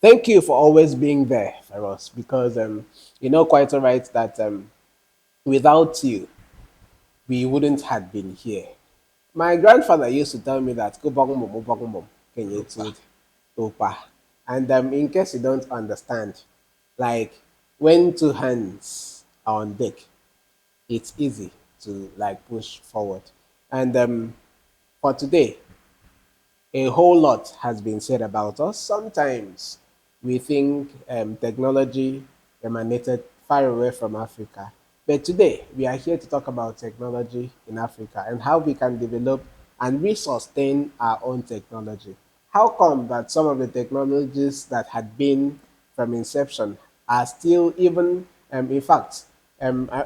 Thank you for always being there for us because you know quite all right that without you, we wouldn't have been here. My grandfather used to tell me that "Go bong mom, bong mom, can you Opa. tweet opa?" And in case you don't understand, like when two hands are on deck, it's easy to like push forward. And for today, a whole lot has been said about us. Sometimes we think technology emanated far away from Africa. But today, we are here to talk about technology in Africa and how we can develop and resustain our own technology. How come that some of the technologies that had been from inception are still even, in fact,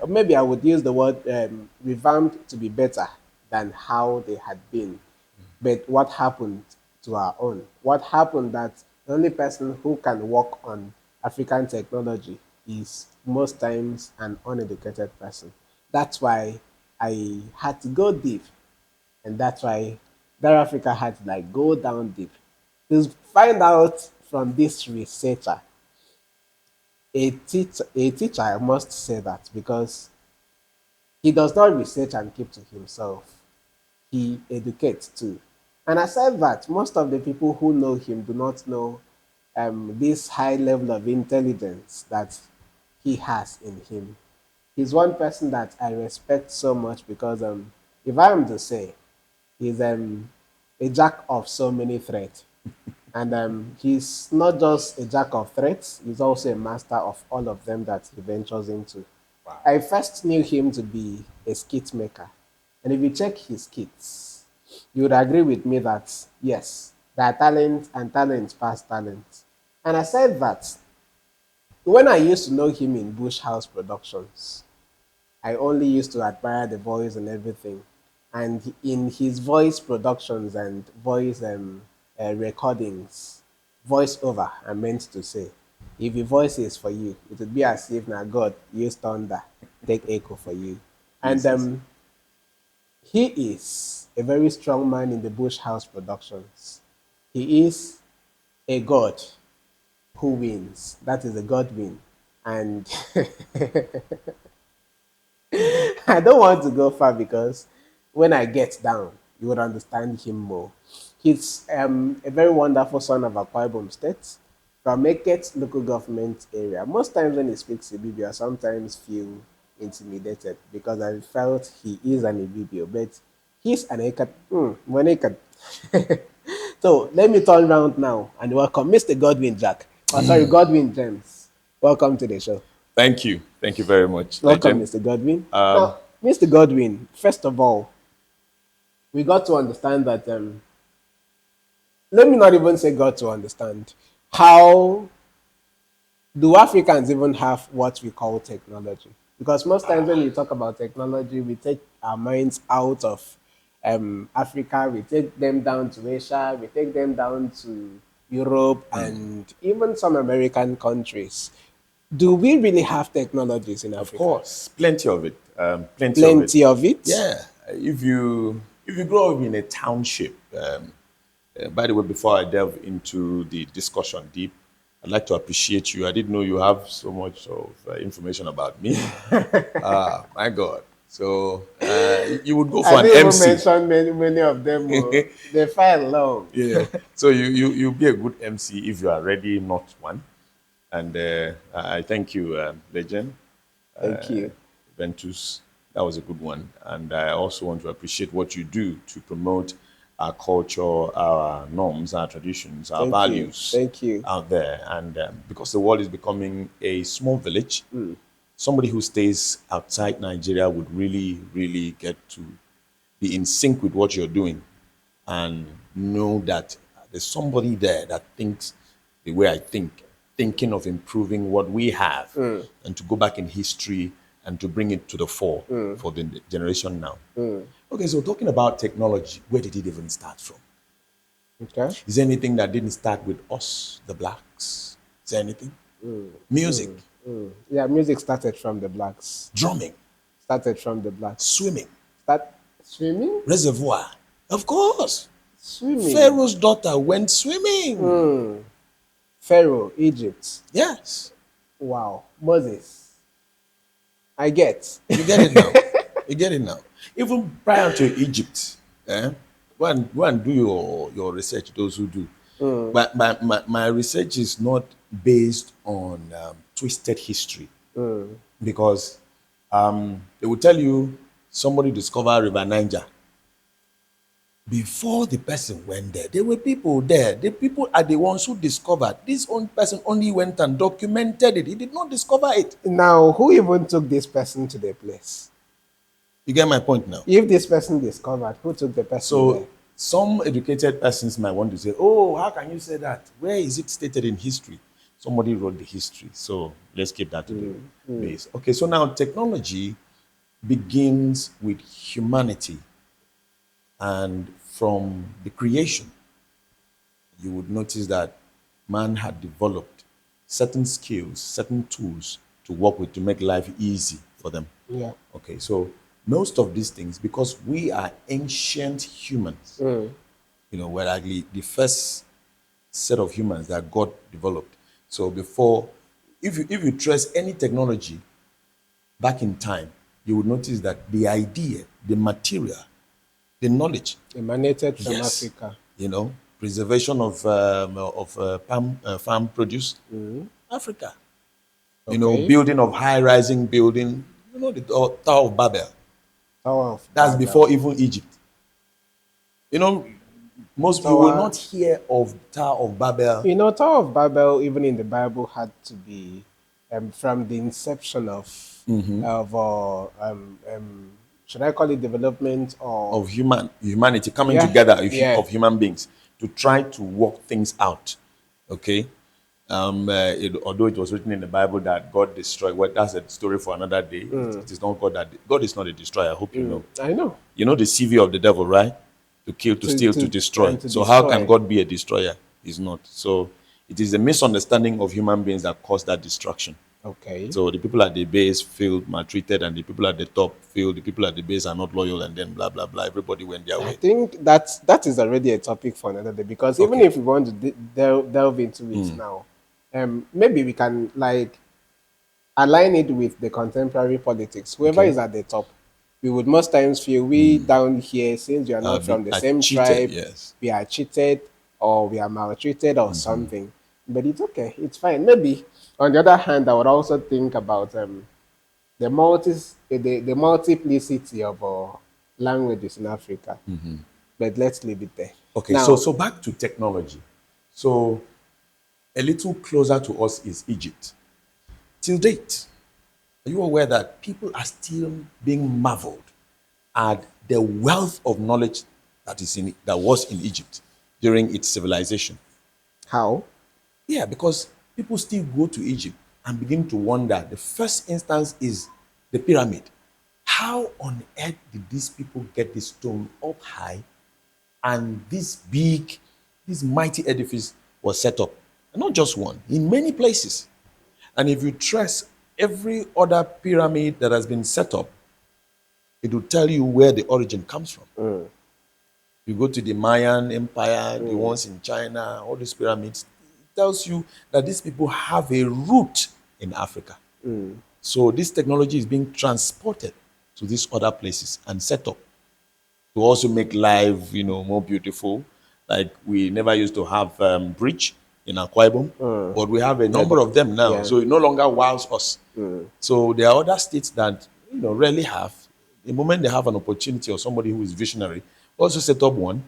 maybe I would use the word revamped to be better than how they had been. But what happened to our own? What happened that the only person who can work on African technology is most times an uneducated person? That's why I had to go deep, and that's why DARA Africa had to like go down deep to find out from this researcher. A teacher, I must say that because he does not research and keep to himself. He educates too. And aside that, most of the people who know him do not know this high level of intelligence that he has in him. He's one person that I respect so much because if I am to say, he's a jack of so many threats. And he's not just a jack of threats, he's also a master of all of them that he ventures into. Wow. I first knew him to be a skit maker. And if you check his skits, you would agree with me that yes, there are talent and talent past talent. And I said that when I used to know him in Bush House Productions, I only used to admire the voice and everything. And in his voice productions and voice recordings, voice over, I meant to say, if the voice is for you, it would be as if now God used thunder, take echo for you. And Jesus. he is a very strong man in the Bush House Productions. He is a god who wins. That is a Godwin. And I don't want to go far because when I get down, you would understand him more. He's a very wonderful son of Akwa Ibom State from Eket local government area. Most times when he speaks Ibibio, I sometimes feel intimidated because I felt he is an Ibibio, but he's an Eket. One Eket. So let me turn around now and welcome Mr. Godwin Jack. Oh, sorry, Godwin James. Welcome to the show. Thank you. Thank you very much, Welcome, Legend. Mr. Godwin. Um, Now, Mr. Godwin, first of all, we got to understand that, let me not even say got to understand, how do Africans even have what we call technology? Because most times when we talk about technology, we take our minds out of Africa, we take them down to Asia, we take them down to Europe, and even some American countries. Do we really have technologies in of Africa? course, plenty of it. Plenty of it. Plenty of it. Yeah. If you grow up in a township, by the way, before I delve into the discussion deep, I'd like to appreciate you. I didn't know you have so much of information about me. My God. So you would go I for an didn't even MC. mention many of them. They file long. Yeah. So you'll be a good MC if you are ready, not one. And I thank you, Legend. Thank you. Ventus. That was a good one. And I also want to appreciate what you do to promote our culture, our norms, our traditions, our Thank you. values Thank you. out there. And because the world is becoming a small village, somebody who stays outside Nigeria would really, really get to be in sync with what you're doing and know that there's somebody there that thinks the way I think, thinking of improving what we have and to go back in history and to bring it to the fore for the generation now. Okay, so talking about technology, where did it even start from? Okay. Is there anything that didn't start with us, the blacks? Is there anything? Music, Yeah, music started from the blacks. drumming, Started from the blacks. swimming, Start swimming? reservoir. Of course. Swimming. Pharaoh's daughter went swimming. Pharaoh, Egypt. Yes. Wow. Moses. I get. You get it now. You get it now. Even prior to Egypt, go and do your research, those who do. But my research is not based on twisted history because they will tell you somebody discovered River Niger. Before the person went there were people there. The people are the ones who discovered. This own person only went and documented it. He did not discover it. Now, who even took this person to the place? You get my point now? If this person discovered, who took the person there? So some educated persons might want to say, oh, how can you say that? Where is it stated in history? Somebody wrote the history. So let's keep that to the base. Okay, so now technology begins with humanity. And from the creation, you would notice that man had developed certain skills, certain tools to work with to make life easy for them. Yeah. Okay, so most of these things, because we are ancient humans, we're like the first set of humans that God developed. So before, if you trace any technology back in time, you would notice that the idea, the material, the knowledge emanated from yes, Africa. Preservation of farm produce, Africa. Okay. Building of high-rising building, the Tower of Babel. Tower of That's Babel. before even Egypt. Most people will not hear of Tower of Babel. Tower of Babel, even in the Bible, had to be from the inception of should I call it development of humanity coming together of human beings to try to work things out. Okay. Although it was written in the Bible that God destroyed, well, that's a story for another day. It is not God God is not a destroyer. I hope you know. I know. You know the CV of the devil, right? To kill, to steal, to destroy. So how can God be a destroyer? He's not. So it is a misunderstanding of human beings that caused that destruction. Okay. So the people at the base feel maltreated, and the people at the top feel the people at the base are not loyal, and then blah blah blah. Everybody went their way. I think that is already a topic for another day because even if we want to delve into it now, maybe we can align it with the contemporary politics. Whoever is at the top, we would most times feel we down here, since we are not from the same tribe, we are cheated or we are maltreated or something. But it's okay, it's fine. Maybe on the other hand, I would also think about the multiplicity of languages in Africa. But let's leave it there. Okay, now, so back to technology. So a little closer to us is Egypt. Till date, are you aware that people are still being marveled at the wealth of knowledge that was in Egypt during its civilization? How? Yeah, because people still go to Egypt and begin to wonder. The first instance is the pyramid. How on earth did these people get this stone up high and this mighty edifice was set up? And not just one, in many places. And if you trace every other pyramid that has been set up, it will tell you where the origin comes from. You go to the Mayan Empire, the ones in China, all these pyramids, it tells you that these people have a root in Africa. So this technology is being transported to these other places and set up to also make life, more beautiful. Like we never used to have bridge in Akwa Ibom, but we have a number of them now. So it no longer wows us. So there are other states that rarely have. The moment they have an opportunity or somebody who is visionary, also set up one.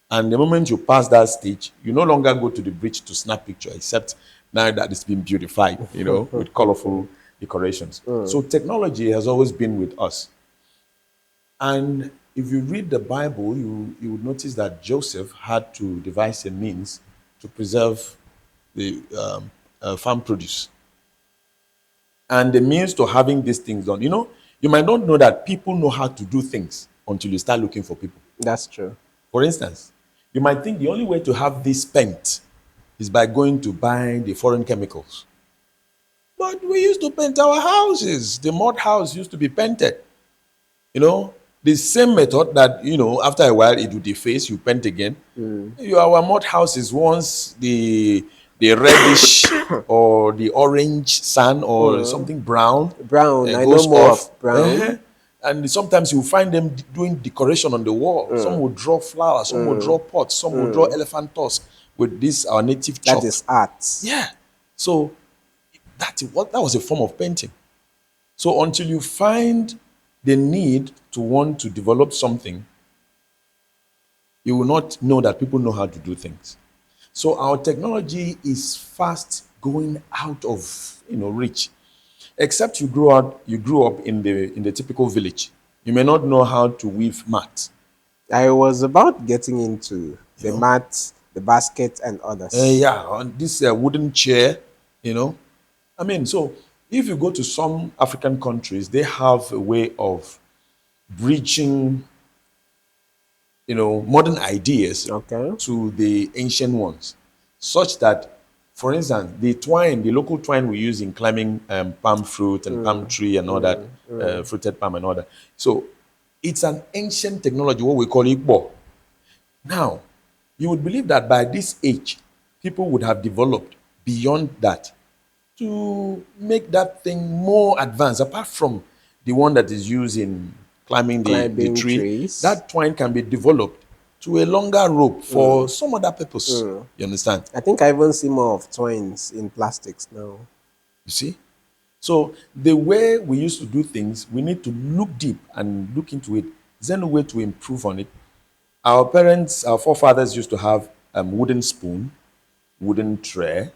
And the moment you pass that stage, you no longer go to the bridge to snap picture, except now that it's been beautified, with colorful decorations. So technology has always been with us. And if you read the Bible, you would notice that Joseph had to devise a means to preserve the farm produce. And the means to having these things done. You might not know that people know how to do things until you start looking for people. That's true. For instance, you might think the only way to have this paint is by going to buy the foreign chemicals. But we used to paint our houses. The mud house used to be painted. The same method that, after a while it would deface, you paint again. Our mud houses, once the the reddish or the orange sand or something brown Brown. I know goes more off. of brown. And sometimes you find them doing decoration on the wall. Some will draw flowers, some will draw pots, some will draw elephant tusk with this our native That chalk. is art. Yeah. So that was a form of painting. So until you find the need to want to develop something, you will not know that people know how to do things. So our technology is fast going out of reach. Except you grew up in the typical village. You may not know how to weave mat. I was about getting into You the know, mat, the basket, and others. yeah, on this wooden chair. You know, I mean, so if you go to some African countries, they have a way of bridging modern ideas Okay. to the ancient ones, such that, for instance, the local twine we use in climbing palm fruit and palm tree and all that, fruited palm and all that. So it's an ancient technology, what we call Igbo. Now, you would believe that by this age, people would have developed beyond that to make that thing more advanced, apart from the one that is used in climbing the Climbing tree. trees. That twine can be developed to a longer rope for some other purpose. You understand? I think I even see more of twines in plastics now. You see? So the way we used to do things, we need to look deep and look into it. Is there no way to improve on it? Our parents, our forefathers used to have wooden spoon, wooden tray,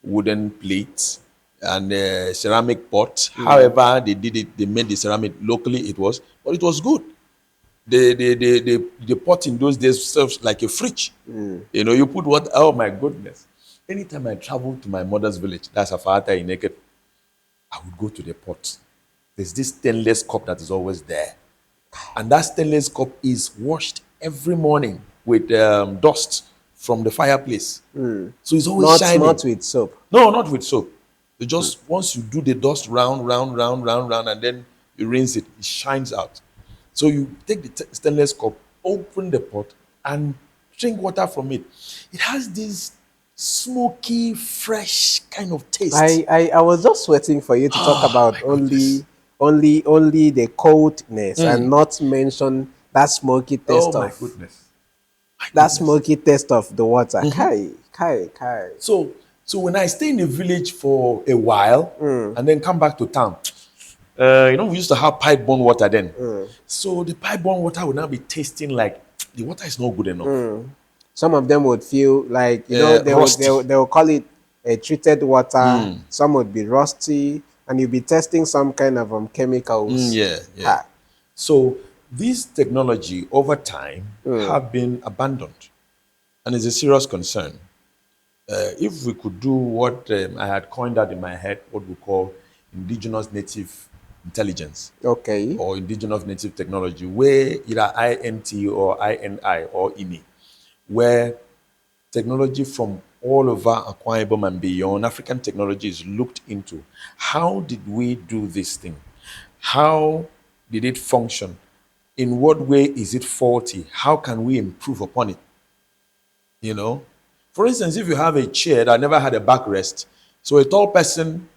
wooden plates, and ceramic pot. However, they did it, they made the ceramic locally, but it was good. The pot in those days serves like a fridge. You put what? Oh my goodness. Anytime I travel to my mother's village, that's Afata in Naked, I would go to the pot. There's this stainless cup that is always there. And that stainless cup is washed every morning with dust from the fireplace. So it's always Not shining. with soap. No, not with soap. You just once you do the dust round, round, round, round, round, and then you rinse it, it shines out. So you take the stainless cup, open the pot, and drink water from it. It has this smoky, fresh kind of taste. I was just waiting for you to talk Oh about my goodness. only the coldness and not mention that smoky Oh taste my of goodness. My that goodness. smoky taste of the water. Kai, kai, kai. So when I stay in the village for a while and then come back to town, we used to have pipe-borne water then. So the pipe-borne water would now be tasting like the water is not good enough. Some of them would feel like Rusty. they will call it a treated water. Some would be rusty, and you'll be testing some kind of chemicals. Yeah, yeah. Ha. So this technology over time have been abandoned, and it's a serious concern. If we could do what I had coined out in my head, what we call indigenous native intelligence Okay. or indigenous native technology, where either INT or INI or INI, where technology from all over Akwa Ibom and beyond, African technology is looked into. How did we do this thing? How did it function? In what way is it faulty? How can we improve upon it? You know, for instance, if you have a chair that never had a backrest, so a tall person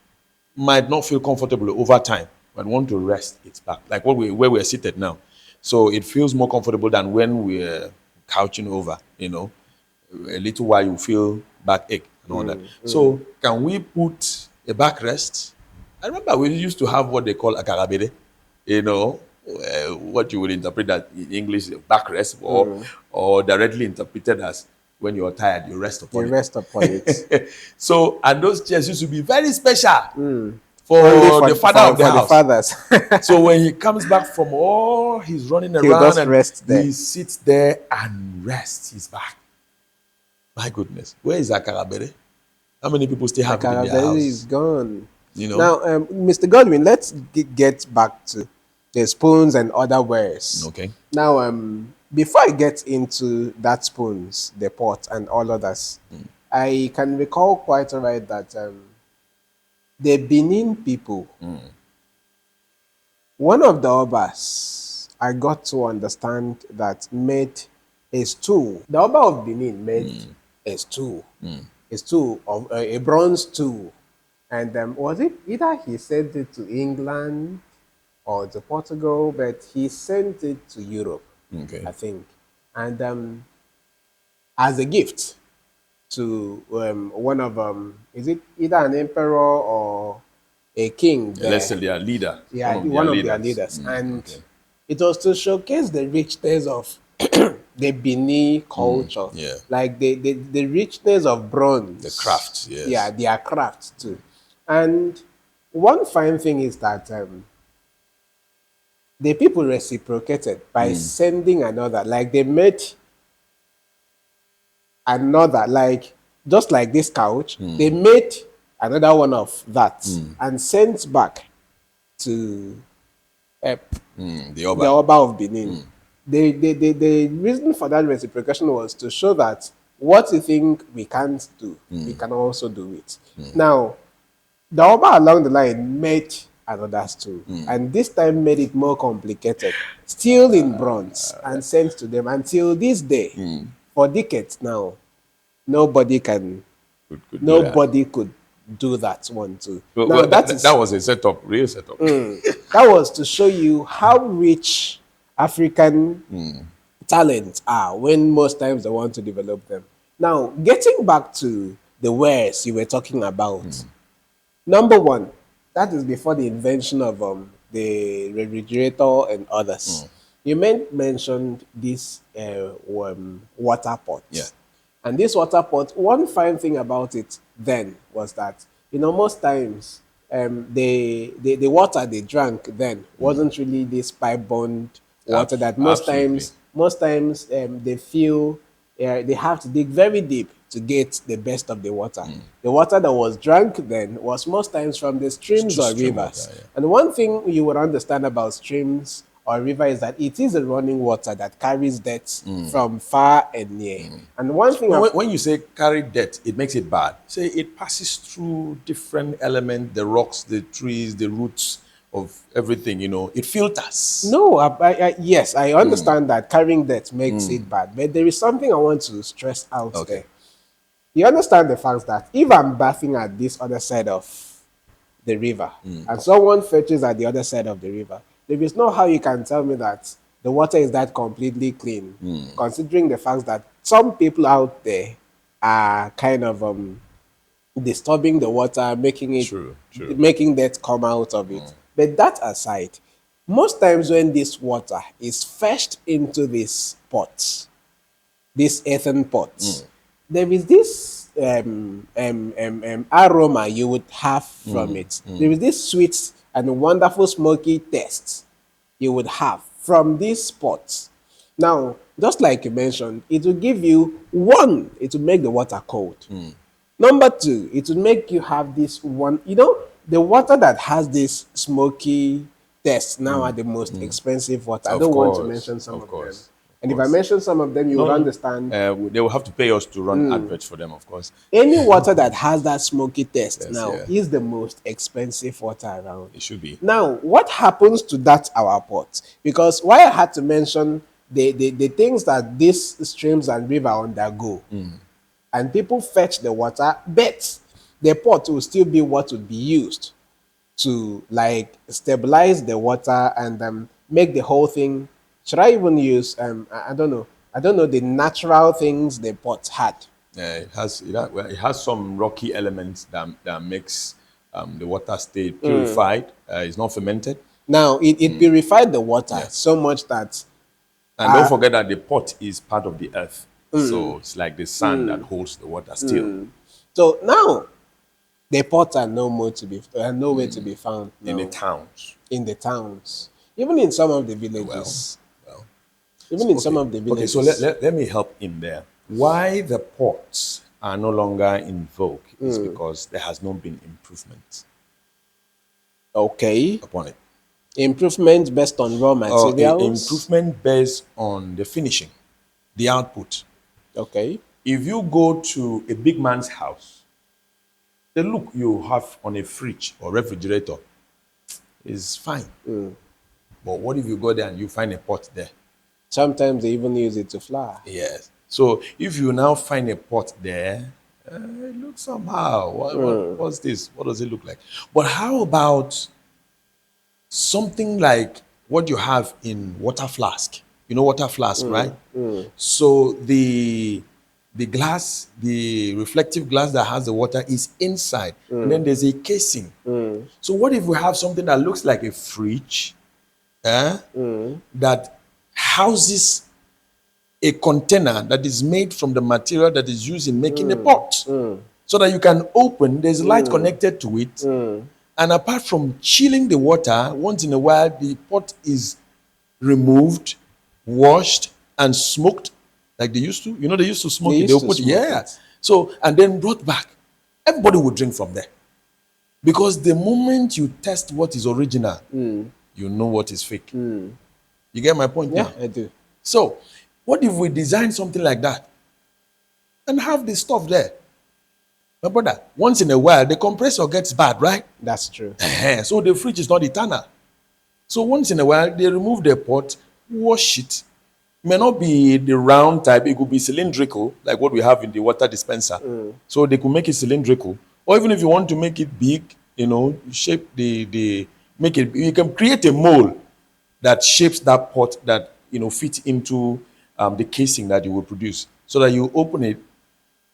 might not feel comfortable over time, but want to rest its back, like where we're seated now. So it feels more comfortable than when we're couching over. A little while you feel backache and all that. So can we put a backrest? I remember we used to have what they call a karabere, what you would interpret as in English backrest or directly interpreted as when you're tired, you rest You upon rest upon it. it. So, and those chairs used to be very special Only for the father of the for the house. fathers. So when he comes back from all he's running He'll around just and rest there. he sits there and rests his back. My goodness, where is Akarabere? How many people still have it in their Carabelli is house? gone. You know? Now, Mr. Godwin, let's get back to the spoons and other wares. Okay. Now, before I get into that spoons, the pot, and all others, I can recall quite alright that the Benin people, one of the Obas, I got to understand that made a stew. The Oba of Benin made a stew. His tool of a bronze tool, and was it either he sent it to England or to Portugal, but he sent it to Europe, Okay. I think, and as a gift to one of is it either an emperor or a king Yeah, let's there? say their leader, one Yeah, of their one of their leaders. leaders, and Okay. it was to showcase the richness of the Benin culture, Yeah. like the richness of The craft, bronze. Yeah, yes. their craft too. And one fine thing is that the people reciprocated by sending another. Like they made another, like just like this couch, they made another one of that and sent back to uh, The the Oba. Oba of Benin. The reason for that reciprocation was to show that what you think we can't do, we can also do it. Now, the Oba along the line made another stool, and this time made it more complicated, still in bronze, and sent to them until this day. For decades now, nobody can, Could do that. nobody could do that one too. Now Well, that that is was a setup, real setup. that was to show you how rich African talents are when most times they want to develop them. Now, getting back to the wares you were talking about, number one, that is before the invention of the refrigerator and others. You mentioned this water Yeah. pot. And this water pot, one fine thing about it then was that, most times the water they drank then wasn't really this pipe bond water that Absolutely. most times they feel they have to dig very deep to get the best of the water. The water that was drunk then was most times from the streams or Stream water, rivers. yeah. And one thing you would understand about streams or river is that it is a running water that carries dirt from far and near. And one thing, When you say carry debt, it makes it bad. Say it passes through different elements, the rocks, the trees, the roots of everything, it filters. no, yes, I understand that carrying dirt makes it bad, but there is something I want to stress out Okay. there. You understand the fact that if I'm bathing at this other side of the river and someone fetches at the other side of the river, there is no how you can tell me that the water is that completely clean, considering the fact that some people out there are kind of disturbing the water, True, true. making that come out of it. But that aside, most times when this water is fetched into these pots, these earthen pots, there is this aroma you would have from it. There is this sweet and wonderful smoky taste you would have from these pots. Now, just like you mentioned, it will give you one, it will make the water cold. Number two, it will make you have this one, the water that has this smoky taste now are the most expensive water. I Of don't want to course. mention some Of of them. course. And if I mention some of them, you No, would no. understand. They will have to pay us to run adverts for them, of course. Any water that has that smoky taste Yes, now yeah. is the most expensive water around. It should be. Now, what happens to that our pot? Because why I had to mention the things that these streams and river undergo, and people fetch the water, but the pot will still be what would be used to like stabilize the water and make the whole thing. Should I even use I don't know. I don't know the natural things the pot had. Well, it has some rocky elements that makes the water stay purified. It's not fermented. Now it purified the water Yeah. so much that And don't forget that the pot is part of the earth. So it's like the sand that holds the water still so now the pots are no more to be nowhere to be found in the now towns. in the towns, even in some of the villages. Well, Even in some of the okay, villages. so let me help in there. Why the pots are no longer in vogue is because there has not been improvement Okay. upon it. Improvement based on raw materials. Improvement based on the finishing, the output. Okay. If you go to a big man's house, the look you have on a fridge or refrigerator is fine. But what if you go there and you find a pot there? Sometimes they even use it to flour. Yes. So if you now find a pot there It looks somehow. What's this? What does it look like? But how about something like what you have in water flask? You know water flask, right? So the glass, the reflective glass that has the water is inside, and then there's a casing. So what if we have something that looks like a fridge, eh, that houses a container that is made from the material that is used in making the pot, so that you can open, there's light connected to it, and apart from chilling the water, once in a while the pot is removed, washed, and smoked like they used to. You know, they used to They smoke it. used They'll to put it, smoke yeah. it. So, and then brought back. Everybody would drink from there. Because the moment you test what is original, you know what is fake. You get my point Yeah, now? I do. So, what if we design something like that and have the stuff there? My brother, once in a while, the compressor gets bad, right? That's true. So the fridge is not eternal. So once in a while, they remove the pot, wash it. It may not be the round type, it could be cylindrical, like what we have in the water dispenser. So they could make it cylindrical. Or even if you want to make it big, you know, shape make it, you can create a mold that shapes that pot that, you know, fits into the casing that you will produce. So that you open it,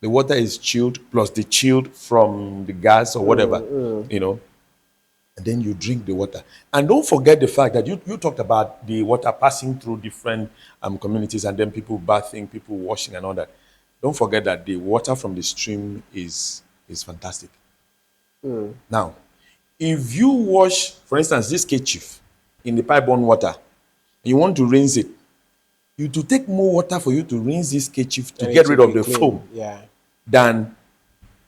the water is chilled, plus the chilled from the gas or whatever, you know, and then you drink the water. And don't forget the fact that you talked about the water passing through different communities, and then people bathing, people washing and all that. Don't forget that the water from the stream is fantastic. Now, if you wash, for instance, this kerchief in the pipe-borne water, you want to rinse it, it will take more water for you to rinse this kerchief to And get it rid will of be the clean. foam Yeah. than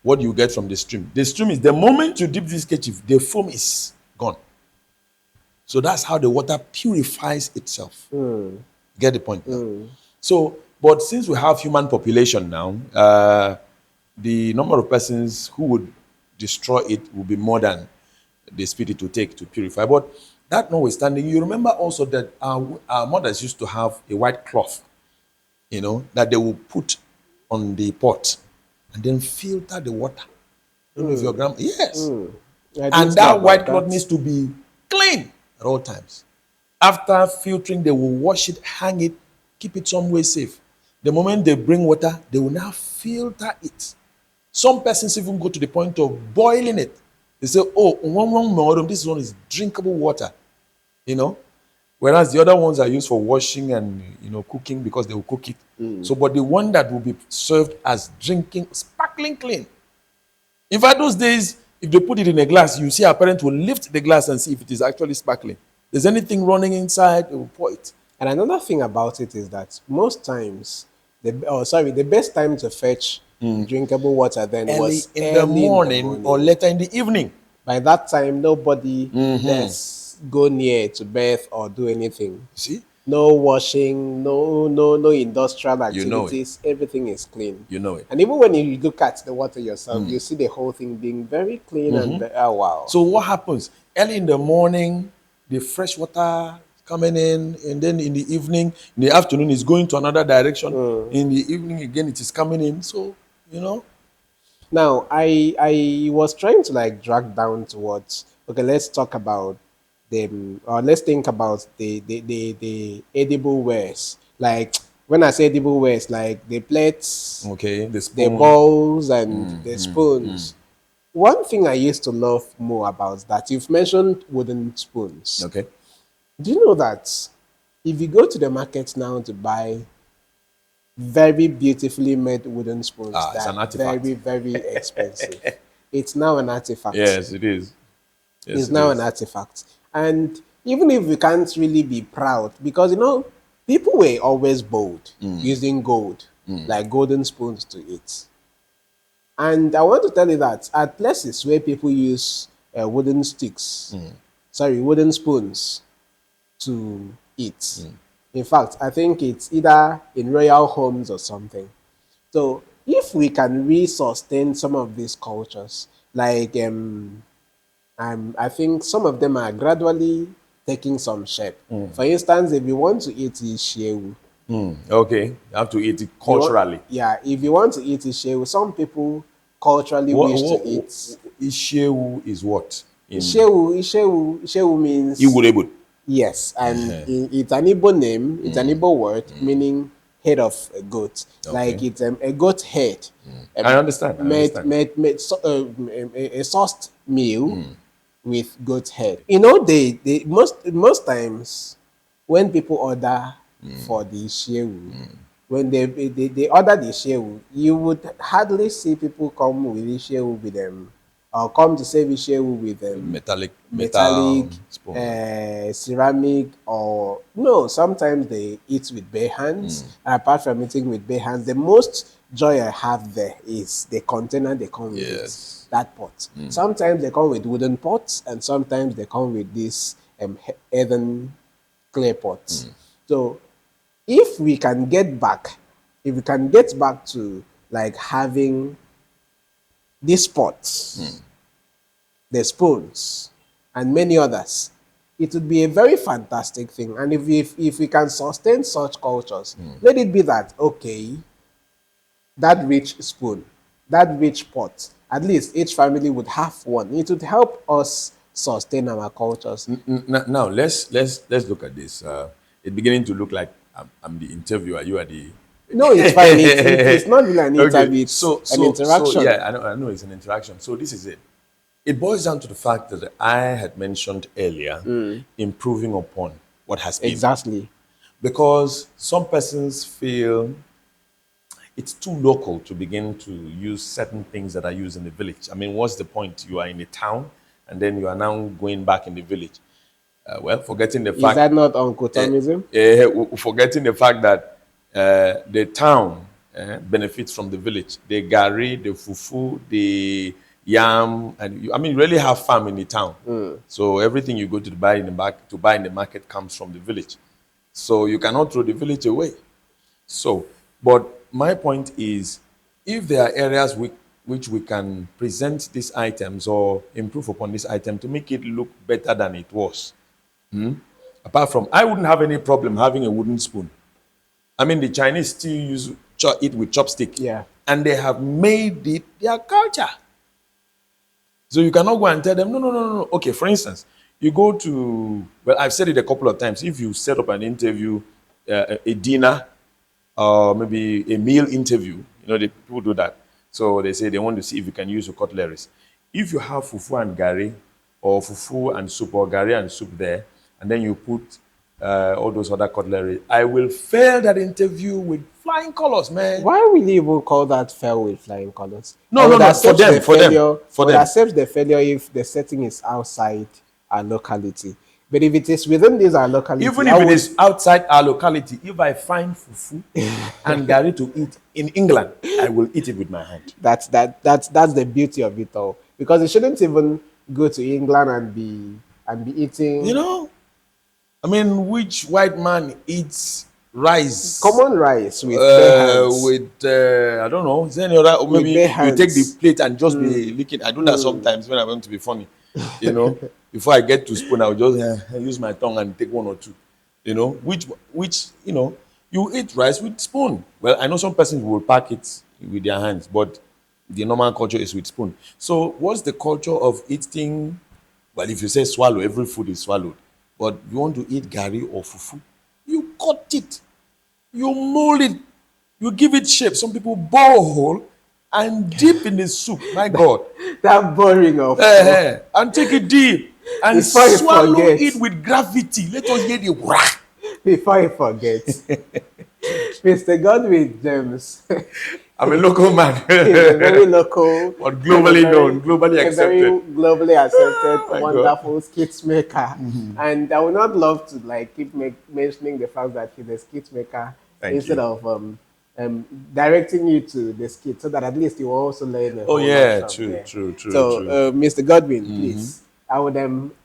what you get from the stream. The stream is the moment you dip this kerchief, the foam is gone. So that's how the water purifies itself. Get the point now? So, but since we have human population now, the number of persons who would destroy it will be more than the speed it will take to purify. But that notwithstanding, you remember also that our mothers used to have a white cloth, you know, that they will put on the pot and then filter the water. I don't know if your grandma, yes. I And didn't know that about white cloth that. needs to be clean at all times. After filtering, they will wash it, hang it, keep it somewhere safe. The moment they bring water, they will now filter it. Some persons even go to the point of boiling it. They say, oh, this one is drinkable water, you know. Whereas the other ones are used for washing and, you know, cooking because they will cook it. So, but the one that will be served as drinking, sparkling clean. In fact, those days, if they put it in a glass, you see our parents will lift the glass and see if it is actually sparkling. There's anything running inside, they will pour it. And another thing about it is that most times, the best time to fetch drinkable water then Early was in the early in the morning or morning. later in the evening. By that time, nobody dares go near to bathe or do anything. See? No washing, no industrial You know it. activities. Everything is clean. You know it. And even when you look at the water yourself, you see the whole thing being very clean and oh wow. So what happens? Early in the morning, the fresh water coming in, and then in the evening, in the afternoon, it's going to another direction. In the evening again, it is coming in. So, you know, Now, I was trying to like drag down towards, okay, let's talk about them, or let's think about the edible wares. Like when I say edible wares, like the plates, okay, the the spoon. bowls, and the spoons. One thing I used to love more about that, you've mentioned wooden spoons. Okay. Do you know that if you go to the market now to buy very beautifully made wooden spoons It's that an are artifact. very, very expensive. It's now an artifact. Yes, it is. Yes, It's it now an is. artifact. And even if we can't really be proud, because you know, people were always bold using gold, like golden spoons to eat. And I want to tell you that at places where people use wooden sticks, sorry, wooden spoons to eat. In fact, I think it's either in royal homes or something. So if we can re-sustain some of these cultures, like I think some of them are gradually taking some shape. For instance, if you want to eat ishewu, Okay. You have to eat it you want- culturally. yeah, if you want to eat ishewu, some people culturally wish to What eat. Ishewu is what? In Ishewu means Iwurebut. yes, and it's an Igbo name. It's an Igbo word meaning head of a goat. Like Okay. it's a goat head, I understand. I made understand. a sauced meal with goat head. You know, they most times when people order for the shewu, when they order the shewu, you would hardly see people come with the shewu with them, or come to serve the shewu with them Metallic metallic, metal spoon. ceramic, or no, sometimes they eat with bare hands. And apart from eating with bare hands, the most joy I have there is the container they come with it, Yes. that pot. Sometimes they come with wooden pots, and sometimes they come with this earthen clay pots. So if we can get back, if we can get back to like having these pots, the spoons, and many others, it would be a very fantastic thing. And if we can sustain such cultures, let it be that, okay, that rich spoon, that rich pot, at least each family would have one. It would help us sustain our cultures. Now let's look at this. It's beginning to look like I'm the interviewer. You are the No, it's fine. It's not really an interview, okay. it's So an interaction. yeah, I know it's an interaction. So this is it. It boils down to the fact that I had mentioned earlier, improving upon what has been. Exactly. Because some persons feel it's too local to begin to use certain things that are used in the village. I mean, what's the point? You are in a town and then you are now going back in the village. Well, forgetting the Is fact, that not Uncle Tomism? forgetting the fact that the town benefits from the village. The gari, the fufu, the yam, and I mean, you really have farm in the town. So everything you go to buy in the market comes from the village. So you cannot throw the village away. So, but my point is, if there are areas which we can present these items or improve upon this item to make it look better than it was. Apart from, I wouldn't have any problem having a wooden spoon. I mean, the Chinese still eat with chopstick. Yeah. And they have made it their culture. So you cannot go and tell them, no, no, no, no, no. Okay, for instance, you go to, well, I've said it a couple of times. If you set up an interview, a dinner, or maybe a meal interview, the people do that. So they say they want to see if you can use your cutleries. If you have fufu and gari, or fufu and soup, or gari and soup there, and then you put all those other cutlery, I will fail that interview with flying colors, man. Why will you even call that fail with flying colors? No, I no, would no, accept for them, the for them, failure- for I would them. accept the failure if the setting is outside our locality. But if it is within this our locality, Even I if it would, is outside our locality, if I find fufu and gari to eat in England, I will eat it with my hand. that's the beauty of it all. Because it shouldn't even go to England and be You eating know, I mean, which white man eats rice common rice with bare hands. with I don't know, is there any other? Or With bare maybe you take the hands. plate and just be licking. I do that sometimes when I want to be funny. Before I get to spoon, I'll just use my tongue and take one or two. Which you eat rice with spoon. Well, I know some persons will pack it with their hands, but the normal culture is with spoon. So, what's the culture of eating? Well, if you say swallow, every food is swallowed. But you want to eat gari or fufu, you cut it, you mold it, you give it shape. Some people bore a hole and dip in the soup. My God. That boring of And take it deep and Before you swallow forget. it with gravity. Let us hear the whack. before you forget. Mr. Godwin James I'm a local man. is a very local, But globally known, globally a very accepted. globally accepted, my wonderful skit maker. And I would not love to keep mentioning the fact that he's a skit maker Thank instead you. of directing you to the skit, so that at least you will also learn. Oh, yeah, true. So, Mr. Godwin, please, I would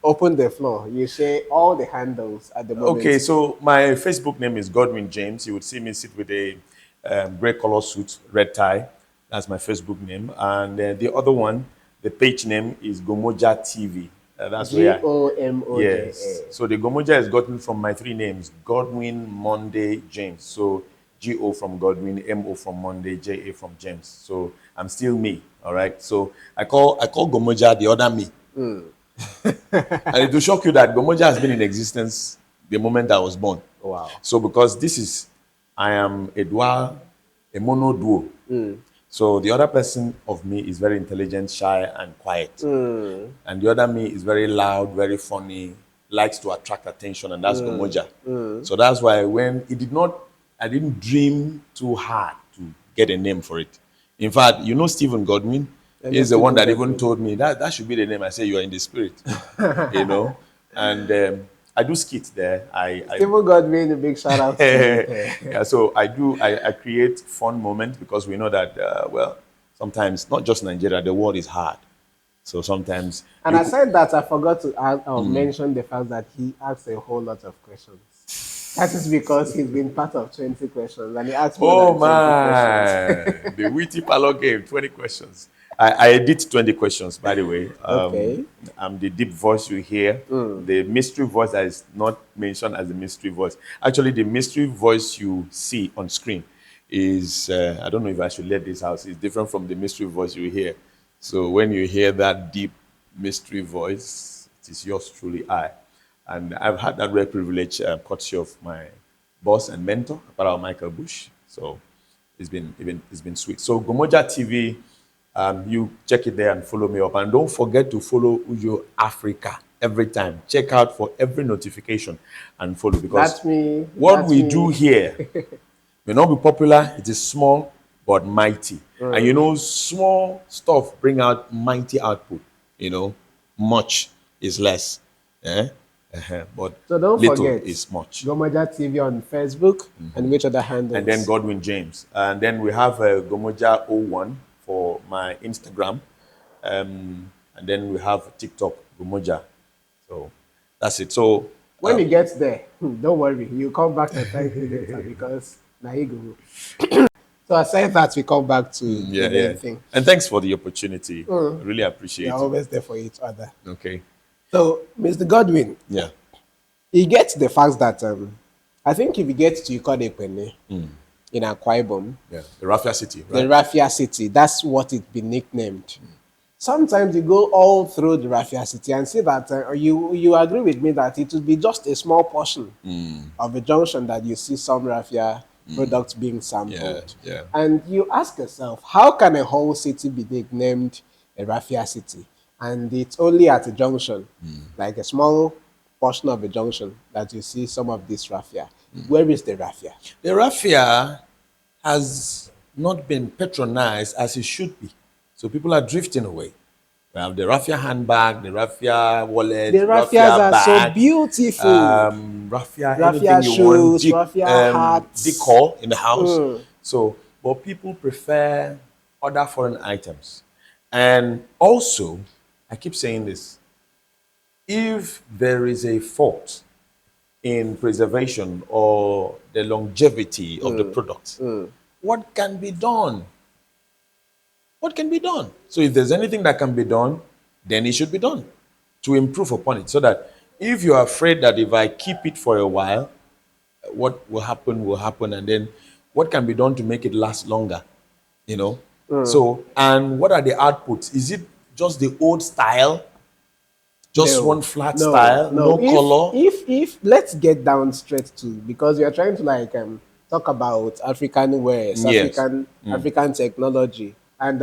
open the floor. You share all the handles at the moment. Okay, so my Facebook name is Godwin James. You would see me sit with a gray color suit, red tie. That's my Facebook name. And the other one, the page name is GOMOJA TV. That's where. GOMOJA. Yes. So the GOMOJA is gotten from my three names: Godwin, Monday, James. So G-O from Godwin, M-O from Monday, J-A from James. So I'm still me, all right? So I call GOMOJA the other me. And it will shock you that GOMOJA has been in existence the moment I was born. Wow. So because I am a dual, a mono duo. So the other person of me is very intelligent, shy, and quiet. And the other me is very loud, very funny, likes to attract attention, and that's GOMOJA. So that's why I didn't dream too hard to get a name for it. In fact, Stephen Godwin is the one that even told me that should be the name. I say, you are in the spirit, And I do skits there. Stephen Godwin, a big shout out to you. Yeah, so I create fun moments because we know that, sometimes, not just Nigeria, the world is hard. So sometimes. And aside that, I forgot to mention the fact that he asks a whole lot of questions. That is because he's been part of 20 questions and he asks more than 20 questions. The witty parlor game, 20 questions. I edit 20 questions, by the way. Okay. I'm the deep voice you hear. The mystery voice that is not mentioned as the mystery voice. Actually, the mystery voice you see on screen is, I don't know if I should let this out, it's different from the mystery voice you hear. So when you hear that deep mystery voice, it is yours truly, I. And I've had that rare privilege, courtesy of my boss and mentor, Para Michael Bush. So it's been sweet. So GOMOJA TV, you check it there and follow me up. And don't forget to follow Ujo Africa every time. Check out for every notification and follow. Because what we do here may not be popular. It is small but mighty. And small stuff bring out mighty output. Much is less. But so don't little forget, is much. GOMOJA TV on Facebook and which other handles? And then Godwin James. And then we have GOMOJA01 for my Instagram. And then we have TikTok, GOMOJA. So that's it. So when you get there, don't worry. You come back and thank me later because now you go. So aside that, we come back to the main thing. And thanks for the opportunity. I really appreciate it. We're always there for each other. Okay. So, Mr. Godwin, he gets the fact that I think if you get to Ikode in Akwa Ibom, the Raffia City, right? The Raffia City, that's what it's been nicknamed. Sometimes you go all through the Raffia City and see that you agree with me that it would be just a small portion of a junction that you see some Raffia products being sampled. And you ask yourself, how can a whole city be nicknamed a Raffia City? And it's only at a junction, like a small portion of a junction, that you see some of this raffia. Where is the raffia? The raffia has not been patronized as it should be. So people are drifting away. We have the raffia handbag, the raffia wallet, the raffias are bag, so beautiful. Raffia shoes, raffia hats, decor in the house. So, but people prefer other foreign items. And also, I keep saying this, if there is a fault in preservation or the longevity of the product, what can be done? What can be done? So if there's anything that can be done, then it should be done to improve upon it. So that if you're afraid that if I keep it for a while, what will happen, and then what can be done to make it last longer, So, and what are the outputs? Is it just the old style? Just one flat style, no color? If let's get down straight to, because we are trying to talk about African wares, African technology. And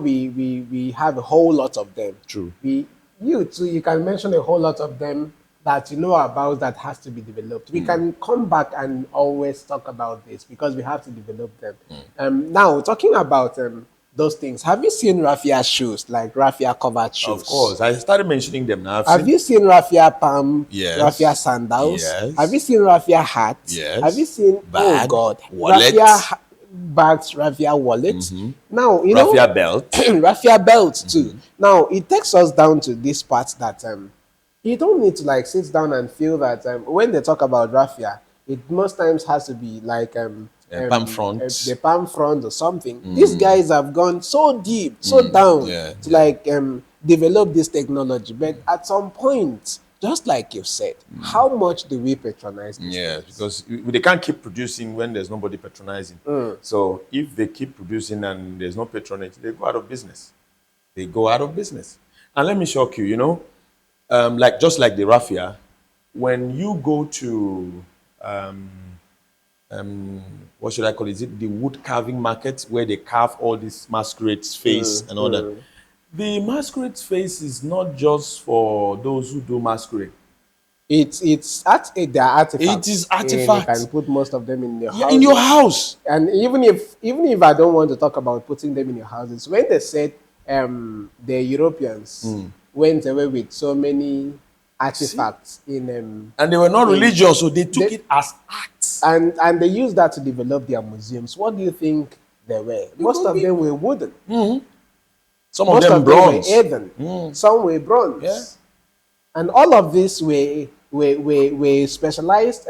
we have a whole lot of them. True. You too, you can mention a whole lot of them that you know about that has to be developed. We can come back and always talk about this because we have to develop them. Now, talking about those things, have you seen raffia shoes, like raffia covered shoes? Of course, I started mentioning them now. Have you seen raffia palm? Yes. Raffia sandals? Yes. Have you seen raffia hats? Yes. Have you seen wallet? Raffia bags, raffia wallets? Now, raffia belt. Raffia belts too. Now, it takes us down to this part that you don't need to sit down and feel that when they talk about raffia, it most times has to be like palm front, the palm front or something. These guys have gone so deep, so down to develop this technology. But at some point, just like you said, how much do we patronize these Yes, things? because they can't keep producing when there's nobody patronizing. So if they keep producing and there's no patronage, they go out of business. They go out of business. And let me shock you, like just like the raffia, when you go to what should I call it? Is it the wood carving market where they carve all this masquerade's face and all that? The masquerade's face is not just for those who do masquerade. They're It is artifacts, and you can artifacts. put most of them in your Yeah, in your houses. house. And even if I don't want to talk about putting them in your houses, when they said the Europeans went away with so many See? artifacts And they were not in religious, so they took they, it as acts. and they used that to develop their museums. What do you think they were? You Most go of be- them were wooden. Some of Most them of them were bronze. earthen. Some were bronze. Yeah. And all of these were specialized.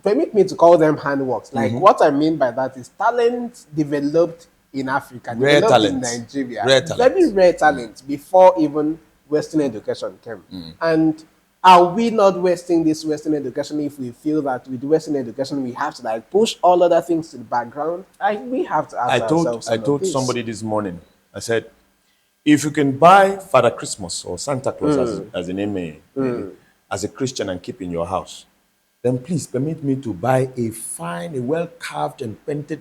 Permit me to call them handworks. Like what I mean by that is talent developed in Africa, Rare developed in talent. Nigeria, Rare very talent. rare talent before even Western education came. And are we not wasting this Western education if we feel that with Western education we have to like push all other things to the background? We have to ask ourselves I some of told this. somebody this morning, I said, if you can buy Father Christmas or Santa Claus as a name as a Christian and keep in your house, then please permit me to buy a fine, a well carved and painted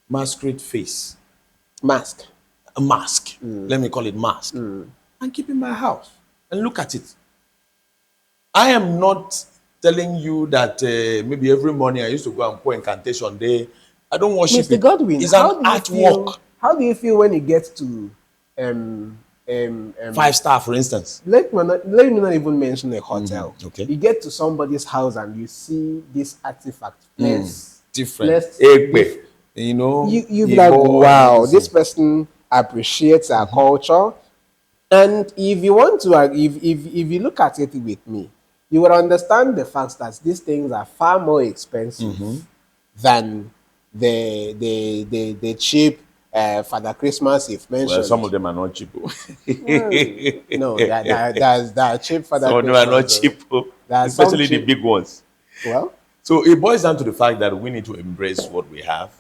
masquerade face, Mask. a mask. Let me call it mask, and keep in my house and look at it. I am not telling you that maybe every morning I used to go and pour incantation there. I don't worship Mr. it. Godwin, It's an artwork. how do you feel when you get to Five-star, for instance. let me not even mention a hotel. Okay. You get to somebody's house and you see this artifact Different. placed Ekpe, you know, you be like, Igbo and all wow, those this things. person appreciates our culture. And if you want to, if you look at it with me, you will understand the fact that these things are far more expensive than the cheap Father Christmas you've Well, some of mentioned. them are not cheap. No, there are cheap Father Some of them are not Christmas. Though. cheap, There are some especially the cheap. big ones. Well, So it boils down to the fact that we need to embrace what we have.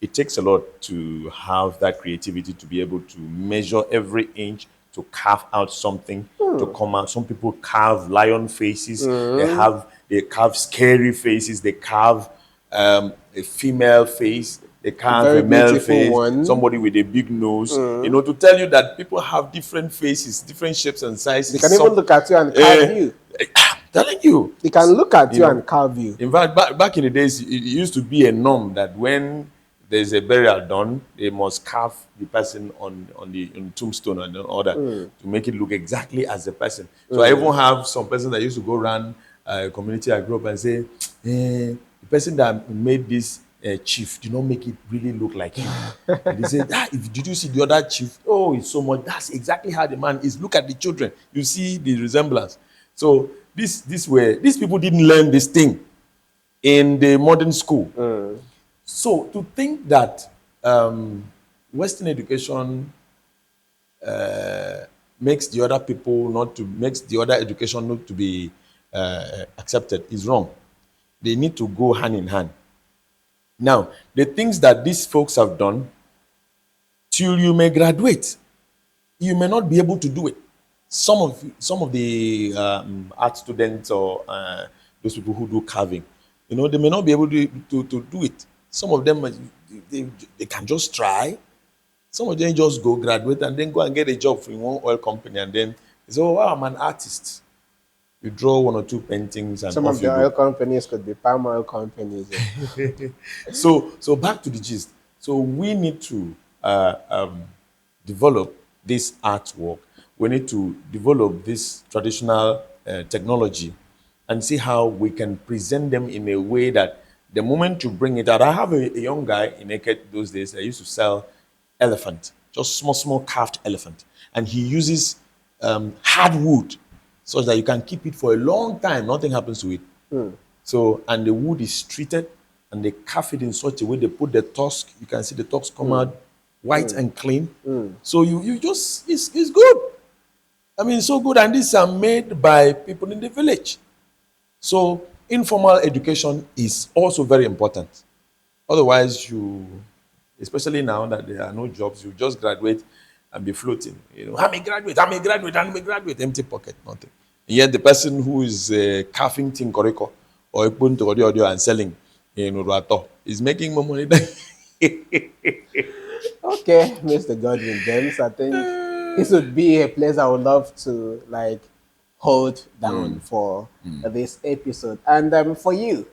It takes a lot to have that creativity to be able to measure every inch, to carve out something, to come out. Some people carve lion faces. They carve scary faces. They carve a female face. They a carve very a male beautiful face. one. Somebody with a big nose. To tell you that people have different faces, different shapes and sizes. They can even look at you and carve you. I'm telling you. They can look at you know, and carve you. In fact, back in the days, it used to be a norm that when there's a burial done, they must carve the person on the tombstone and all that to make it look exactly as the person. So I even have some person that used to go around a community I grew up and say, the person that made this chief did not make it really look like him. And they said, did you see the other chief? Oh, it's so much. That's exactly how the man is. Look at the children. You see the resemblance. So these people didn't learn this thing in the modern school. So to think that Western education makes the other education not to be accepted is wrong. They need to go hand in hand. Now, the things that these folks have done, till you may graduate, you may not be able to do it. Some of the art students or those people who do carving, they may not be able to do it. Some of them they can just try. Some of them just go graduate and then go and get a job in one oil company and then they say, "Oh wow, I'm an artist." You draw one or two paintings and Some off of you the go. oil companies could be palm oil companies. So back to the gist. So we need to develop this artwork. We need to develop this traditional technology and see how we can present them in a way that the moment you bring it out. I have a young guy in Naked those days. I used to sell elephant, just small carved elephant, and he uses hardwood such that you can keep it for a long time. Nothing happens to it. So, and the wood is treated and they carve it in such a way they put the tusk. You can see the tusk come out white and clean. So you just it's good. I mean, so good. And these are made by people in the village. So informal education is also very important. Otherwise, especially now that there are no jobs, you just graduate and be floating. I'm a graduate, I'm a graduate, I'm a graduate, empty pocket, nothing. And yet the person who is carving tinkoriko or putting to audio and selling rato is making more money than. Okay, Mr. Godwin James, I think this would be a place I would love to like hold down for this episode. And for you,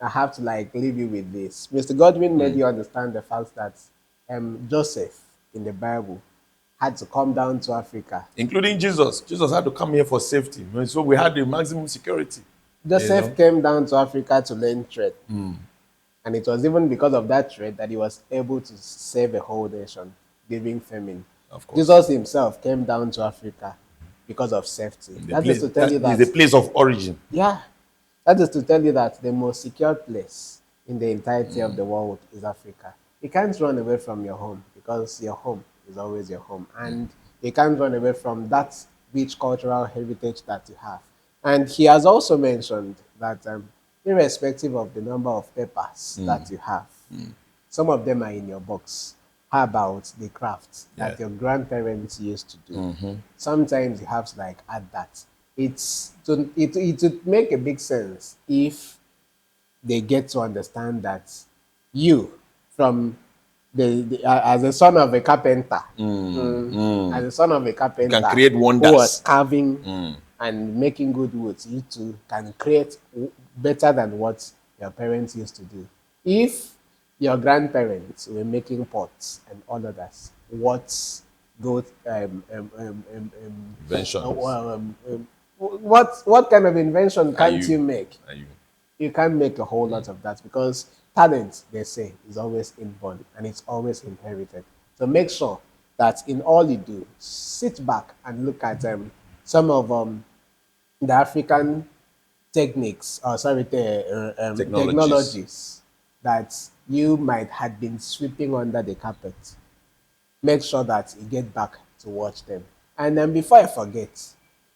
I have to like leave you with this. Mr. Godwin made you understand the fact that Joseph in the Bible had to come down to Africa. Including Jesus. Jesus had to come here for safety. So we had the maximum security. Joseph came down to Africa to learn trade. And it was even because of that trade that he was able to save a whole nation during famine. Of course. Jesus himself came down to Africa because of safety. That is to tell you that is the place of origin. yeah, that is to tell you that the most secure place in the entirety of the world is Africa. You can't run away from your home because your home is always your home. And you can't run away from that rich cultural heritage that you have. And he has also mentioned that irrespective of the number of papers that you have, some of them are in your box. How about the crafts that your grandparents used to do? Sometimes you have to like add that. It would make a big sense if they get to understand that you, from as a son of a carpenter, as a son of a carpenter, can create wonders. Who was carving and making good woods, you too can create better than what your parents used to do. If your grandparents were making pots and all of that, inventions. What kind of invention can't you make? Are you? You can't make a whole lot of that because talent, they say, is always inborn and it's always inherited. So make sure that in all you do, sit back and look at some of the African techniques, or sorry, technologies that you might have been sweeping under the carpet. Make sure that you get back to watch them. And then before I forget,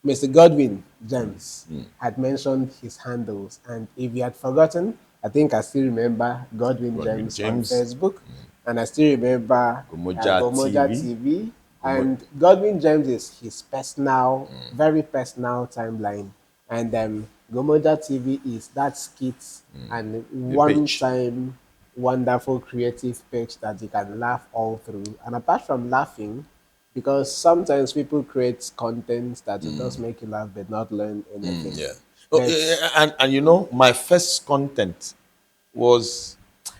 Mr. Godwin James had mentioned his handles. And if you had forgotten, I think I still remember Godwin James on Facebook. And I still remember GOMOJA TV. And Godwin James is his personal, very personal timeline. And GOMOJA TV is that skit and one-time wonderful creative page that you can laugh all through. And apart from laughing, because sometimes people create content that will just make you laugh but not learn anything. And you know, my first content was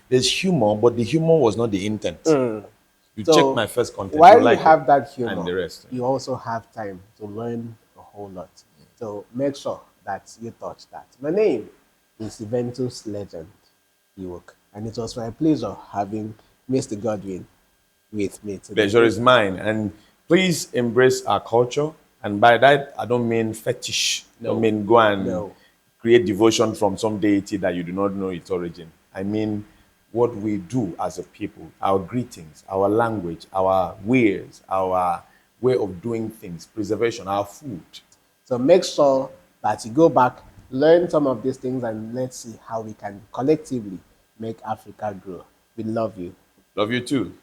there's humor, but the humor was not the intent. You So check my first content. while like you have it, that humor, and the rest. you also have time to learn a whole lot. So make sure that you touch that. My name is Eventus Legend Ewok, and it was my pleasure having Mr. Godwin with me today. Pleasure is mine. And please embrace our culture. And by that, I don't mean fetish. I don't mean go and create devotion from some deity that you do not know its origin. I mean what we do as a people, our greetings, our language, our ways, our way of doing things, preservation, our food. So make sure that you go back, learn some of these things, and let's see how we can collectively make Africa grow. We love you. Love you too.